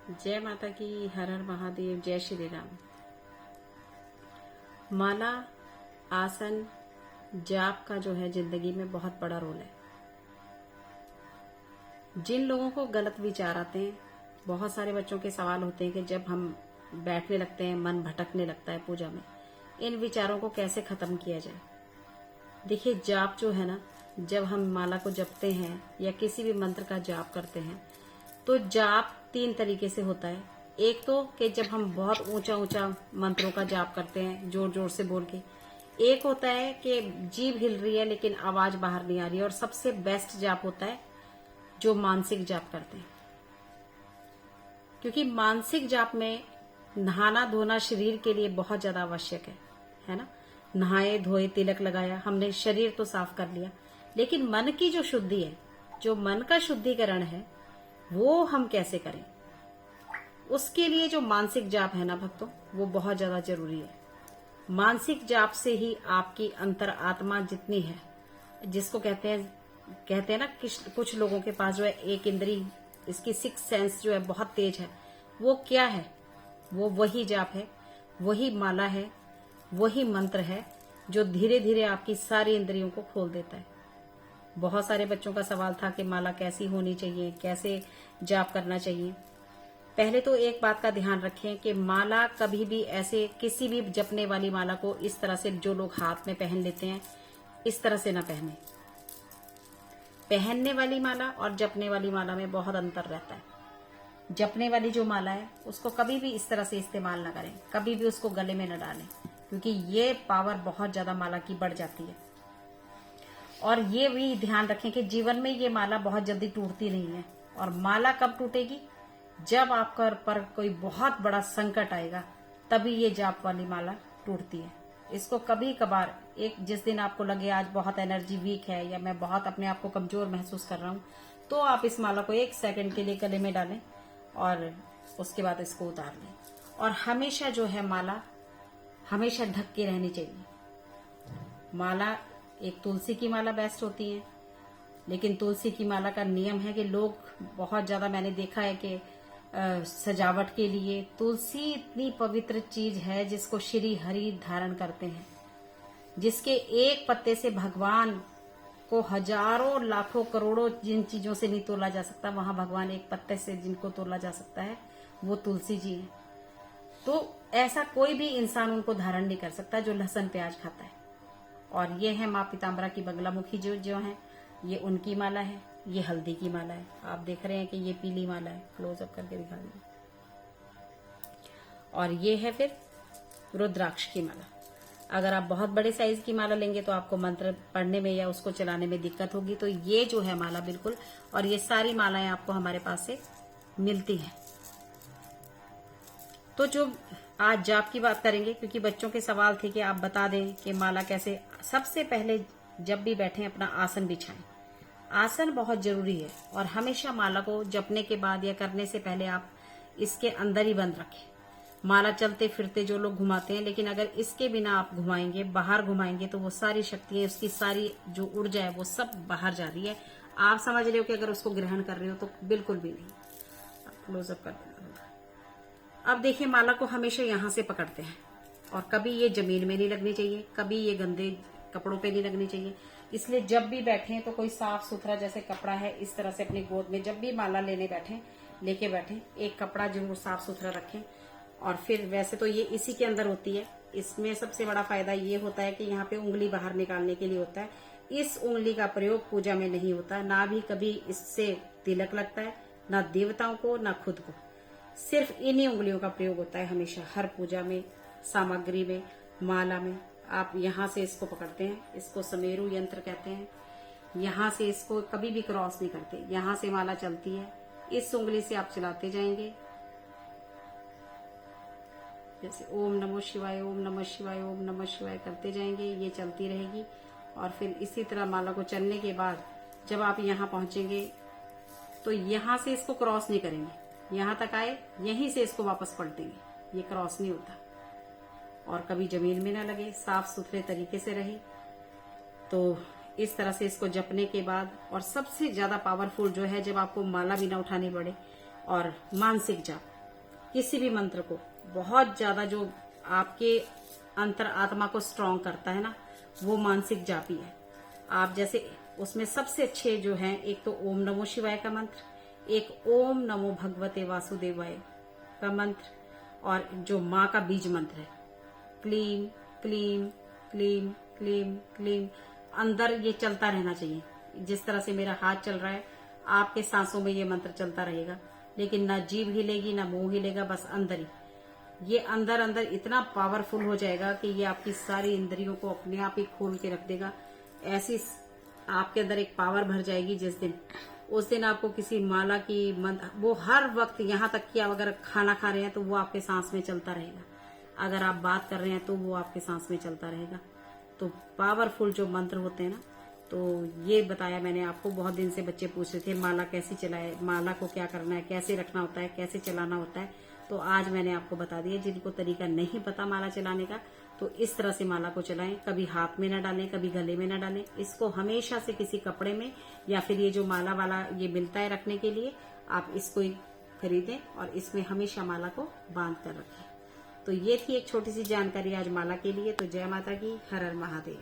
जय माता की, हर हर महादेव, जय श्री राम। माला, आसन, जाप का जो है जिंदगी में बहुत बड़ा रोल है। जिन लोगों को गलत विचार आते हैं, बहुत सारे बच्चों के सवाल होते हैं कि जब हम बैठने लगते हैं मन भटकने लगता है पूजा में, इन विचारों को कैसे खत्म किया जाए। देखिए, जाप जो है ना, जब हम माला को जपते हैं या किसी भी मंत्र का जाप करते हैं तो जाप 3 तरीके से होता है। एक तो कि जब हम बहुत ऊंचा ऊंचा मंत्रों का जाप करते हैं जोर जोर से बोल के। एक होता है कि जीभ हिल रही है लेकिन आवाज बाहर नहीं आ रही है। और सबसे बेस्ट जाप होता है जो मानसिक जाप करते हैं, क्योंकि मानसिक जाप में नहाना धोना शरीर के लिए बहुत ज्यादा आवश्यक है ना। नहाए धोए तिलक लगाया, हमने शरीर तो साफ कर लिया, लेकिन मन की जो शुद्धि है, जो मन का शुद्धिकरण है, वो हम कैसे करें। उसके लिए जो मानसिक जाप है ना भक्तों, वो बहुत ज्यादा जरूरी है। मानसिक जाप से ही आपकी अंतर आत्मा जितनी है, जिसको कहते हैं ना, कुछ लोगों के पास जो है एक इंद्री, इसकी 6 सेंस जो है बहुत तेज है। वो क्या है? वो वही जाप है, वही माला है, वही मंत्र है जो धीरे धीरे आपकी सारी इंद्रियों को खोल देता है। बहुत सारे बच्चों का सवाल था कि माला कैसी होनी चाहिए, कैसे जाप करना चाहिए। पहले तो एक बात का ध्यान रखें कि माला कभी भी ऐसे किसी भी जपने वाली माला को इस तरह से जो लोग हाथ में पहन लेते हैं, इस तरह से ना पहने। पहनने वाली माला और जपने वाली माला में बहुत अंतर रहता है। जपने वाली जो माला है उसको कभी भी इस तरह से इस्तेमाल ना करें, कभी भी उसको गले में न डालें, क्योंकि ये पावर बहुत ज्यादा माला की बढ़ जाती है। और ये भी ध्यान रखें कि जीवन में ये माला बहुत जल्दी टूटती नहीं है। और माला कब टूटेगी? जब आपका पर कोई बहुत बड़ा संकट आएगा, तभी ये जाप वाली माला टूटती है। इसको कभी कभार, एक जिस दिन आपको लगे आज बहुत एनर्जी वीक है या मैं बहुत अपने आप को कमजोर महसूस कर रहा हूं, तो आप इस माला को 1 सेकंड के लिए गले में डालें और उसके बाद इसको उतार लें। और हमेशा जो है माला हमेशा ढक के रहनी चाहिए। माला, एक तुलसी की माला बेस्ट होती है, लेकिन तुलसी की माला का नियम है कि लोग बहुत ज्यादा, मैंने देखा है कि सजावट के लिए तुलसी इतनी पवित्र चीज है जिसको श्री हरि धारण करते हैं, जिसके एक पत्ते से भगवान को हजारों लाखों करोड़ों जिन चीजों से नहीं तोला जा सकता, वहां भगवान एक पत्ते से जिनको तोला जा सकता है वो तुलसी जी है। तो ऐसा कोई भी इंसान उनको धारण नहीं कर सकता जो लहसुन प्याज खाता है। और ये है माँ पीताम्बरा की बगलामुखी जो है, ये उनकी माला है। ये हल्दी की माला है, आप देख रहे हैं कि ये पीली माला है, क्लोजअप करके दिखा देंगे। और ये है फिर रुद्राक्ष की माला। अगर आप बहुत बड़े साइज की माला लेंगे तो आपको मंत्र पढ़ने में या उसको चलाने में दिक्कत होगी। तो ये जो है माला बिल्कुल, और ये सारी मालाएं आपको हमारे पास से मिलती हैं। तो जो आज जाप की बात करेंगे, क्योंकि बच्चों के सवाल थे कि आप बता दें कि माला कैसे। सबसे पहले जब भी बैठें अपना आसन बिछाएं। आसन बहुत जरूरी है, और हमेशा माला को जपने के बाद या करने से पहले आप इसके अंदर ही बंद रखें। माला चलते फिरते जो लोग घुमाते हैं, लेकिन अगर इसके बिना आप घुमाएंगे, बाहर घुमाएंगे, तो वो सारी शक्तियां, उसकी सारी जो ऊर्जा है वो सब बाहर जा रही है। आप समझ रहे हो कि अगर उसको ग्रहण कर रहे हो, तो बिल्कुल भी नहीं। क्लोजअप कर देना। अब देखिए, माला को हमेशा यहां से पकड़ते हैं, और कभी ये जमीन में नहीं लगनी चाहिए, कभी ये गंदे कपड़ों पे नहीं लगनी चाहिए। इसलिए जब भी बैठें तो कोई साफ सुथरा जैसे कपड़ा है, इस तरह से अपनी गोद में जब भी माला लेके बैठें, एक कपड़ा जरूर साफ सुथरा रखें। और फिर वैसे तो ये इसी के अंदर होती है। इसमें सबसे बड़ा फायदा ये होता है कि यहाँ पे उंगली बाहर निकालने के लिए होता है। इस उंगली का प्रयोग पूजा में नहीं होता, ना भी कभी इससे तिलक लगता है, ना देवताओं को ना खुद को। सिर्फ इन्हीं उंगलियों का प्रयोग होता है हमेशा, हर पूजा में, सामग्री में, माला में। आप यहाँ से इसको पकड़ते हैं, इसको समेरु यंत्र कहते हैं। यहाँ से इसको कभी भी क्रॉस नहीं करते, यहाँ से माला चलती है, इस उंगली से आप चलाते जाएंगे, जैसे ओम नमः शिवाय, ओम नमः शिवाय, ओम नमः शिवाय करते जाएंगे, ये चलती रहेगी। और फिर इसी तरह माला को चलने के बाद जब आप यहाँ पहुंचेंगे तो यहाँ से इसको क्रॉस नहीं करेंगे, यहाँ तक आए, यहीं से इसको वापस पलटेंगे, ये क्रॉस नहीं होता। और कभी जमीन में ना लगे, साफ सुथरे तरीके से रहे। तो इस तरह से इसको जपने के बाद, और सबसे ज्यादा पावरफुल जो है, जब आपको माला भी ना उठानी पड़े, और मानसिक जाप, किसी भी मंत्र को बहुत ज्यादा जो आपके अंतर आत्मा को स्ट्रांग करता है ना, वो मानसिक जापी है। आप जैसे उसमें सबसे अच्छे जो हैं, एक तो ओम नमो शिवाय का मंत्र, एक ओम नमो भगवते वासुदेवाय का मंत्र, और जो माँ का बीज मंत्र है क्लीम क्लीम क्लीम क्लीम क्लीम, अंदर ये चलता रहना चाहिए। जिस तरह से मेरा हाथ चल रहा है, आपके सांसों में ये मंत्र चलता रहेगा, लेकिन ना जीभ हिलेगी ना मुंह हिलेगा, बस अंदर ही। ये अंदर अंदर इतना पावरफुल हो जाएगा कि ये आपकी सारी इंद्रियों को अपने आप ही खोल के रख देगा। ऐसी आपके अंदर एक पावर भर जाएगी उस दिन आपको किसी माला की मंत्र, वो हर वक्त, यहाँ तक कि आप अगर खाना खा रहे हैं तो वो आपके सांस में चलता रहेगा, अगर आप बात कर रहे हैं तो वो आपके सांस में चलता रहेगा। तो पावरफुल जो मंत्र होते हैं ना, तो ये बताया मैंने आपको। बहुत दिन से बच्चे पूछ रहे थे माला कैसे चलाए, माला को क्या करना है, कैसे रखना होता है, कैसे चलाना होता है, तो आज मैंने आपको बता दिया। जिनको तरीका नहीं पता माला चलाने का, तो इस तरह से माला को चलाएं। कभी हाथ में न डालें, कभी गले में न डालें, इसको हमेशा से किसी कपड़े में, या फिर ये जो माला वाला ये मिलता है रखने के लिए, आप इसको ही खरीदें और इसमें हमेशा माला को बांध कर रखें। तो ये थी एक छोटी सी जानकारी आज माला के लिए। तो जय माता की, हर हर महादेव।